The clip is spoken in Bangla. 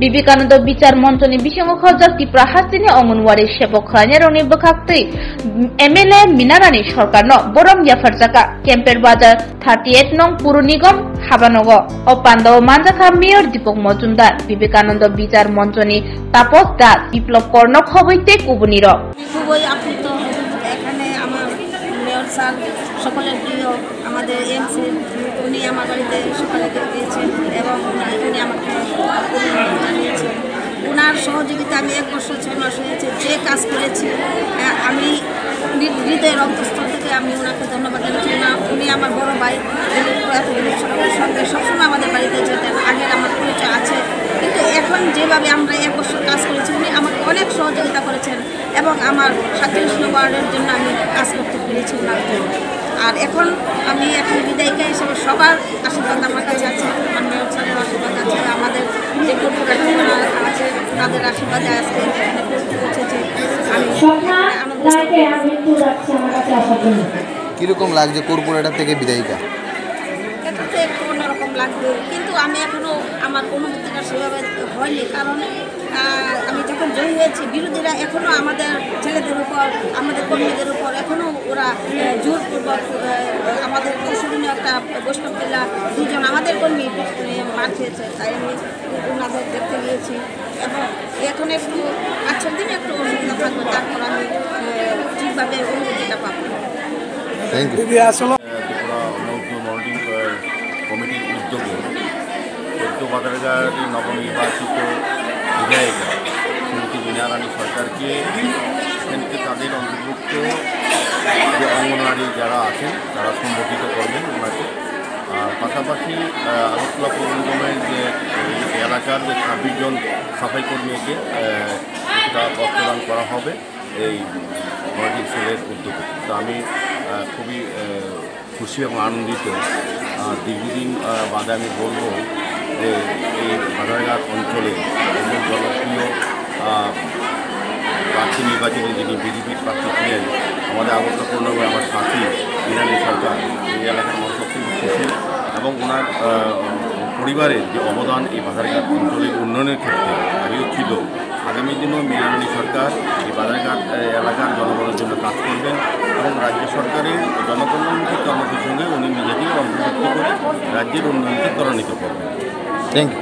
বিবেকানন্দ বিচার মঞ্চনি বিসঙ্গ খরজাক ত্রিপুরা হাসিনি অঙ্গনওয়াড়ি সেবক খানে রনি বখাক্তই এমএলএ মিনারানি সরকার ন বরম ইয়াফারজাকা ক্যাম্পের বাজার 38 নং পুর নিগম হাবানগ অপান্দ মানজাখা মেয়র দীপক মজুমদার বিবেকানন্দ বিচার মঞ্চনি তাপস দাস বিপ্লব কর্ণক হবৈতে কুবনির খুবই আপ্লুত। এখানে আমার মেয়র স্যার সকলের প্রিয় আমাদের এমসি উনি আমার বাড়িতে সকালে দিয়েছেন এবং উনি আমাকে জানিয়েছেন ওনার সহযোগিতা আমি 1 বছর 6 মাস হয়েছে যে কাজ করেছি আমি হৃদয়ের অন্তঃস্থল থেকে আমি ওনাকে ধন্যবাদ জানাচ্ছি। উনি আমার বড় ভাই এতদিনের সঙ্গে সবসময় আমাদের বাড়িতে যেতেন। আগের আমার পরিচয় আছে কিন্তু এখন যেভাবে আমরা 1 বছর কাজ করেছি উনি আমাকে অনেক সহযোগিতা করেছেন এবং আমার 47 নম্বর ওয়ার্ডের জন্য আমি কাজ করতে পেরেছি ওনার জন্য। আর এখন বিদায়িকা হিসেবে সবার আশীর্বাদ আমার কাছে আছে, আমার মেয়র স্যারের আশীর্বাদ আছে, আমাদের যে কর্পোরেটররা আছে তাদের আশীর্বাদে আজকে এখানে পৌঁছেছি। কিরকম লাগছে কর্পোরেটর থেকে বিদায়িকা? এটা তো একটু অন্যরকম লাগবে কিন্তু আমি এখনও আমার অনুভূতিটা সেভাবে হয়নি, কারণ আমি যখন জয়ী হয়েছি বিরোধীরা এখনও আমাদের ছেলেদের উপর আমাদের কর্মীদের উপর এখনও ওরা জোরপূর্বক আমাদের পরশুদিনে একটা বৈষ্ণব জেলা 2 জন আমাদের কর্মী মার খেয়েছে, তাই আমি ওনাদের দেখতে গিয়েছি এবং এখন একটু 5-6 দিন একটু অসুবিধা থাকবে, তারপর আমি ঠিকভাবে অনুভূতিটা পাবো। Thank you. ত্রিপুরা মনিটরিং কমিটির উদ্যোগে বাজারঘাটের নবনির্বাচিত বিধায়িকা শ্রীমতী মিনারানি সরকারকে তাদের অন্তর্ভুক্ত যে অঙ্গনওয়াড়ি যারা আছেন তারা সংগঠিত করবেন ওনাকে। আর পাশাপাশি আগরতলা পৌর নিগমের যে এলাকার যে 26 জন সাফাই কর্মীকে একটা বস্ত্রদান করা হবে এই মনিটরিং সেলের উদ্যোগে। তো আমি খুবই খুশি এবং আনন্দিত। দীর্ঘদিন বাদে আমি বলবো যে এই বাজারঘাট অঞ্চলে একজন জনপ্রিয় প্রার্থী নির্বাচিত যিনি বিজেপির প্রার্থী ছিলেন আমাদের আগরতলা পৌর নিগমের আমার সাথী মিনারানি সরকার, এই এলাকার মানুষ অত্যন্ত খুশি এবং ওনার পরিবারের যে অবদান এই বাজারঘাট অঞ্চলের উন্নয়নের ক্ষেত্রে আগেও ছিল, আগামী দিনেও মিনারানি সরকার এই বাজারঘাট এলাকার জনগণের জন্য কাজ করবেন এবং রাজ্য সরকারের জনকল্যাণমুখী কর্মসূচির সঙ্গে উনি নিজেকেই অন্তর্ভুক্ত করে রাজ্যের উন্নয়নকে ত্বরান্বিত করবেন। Thank you.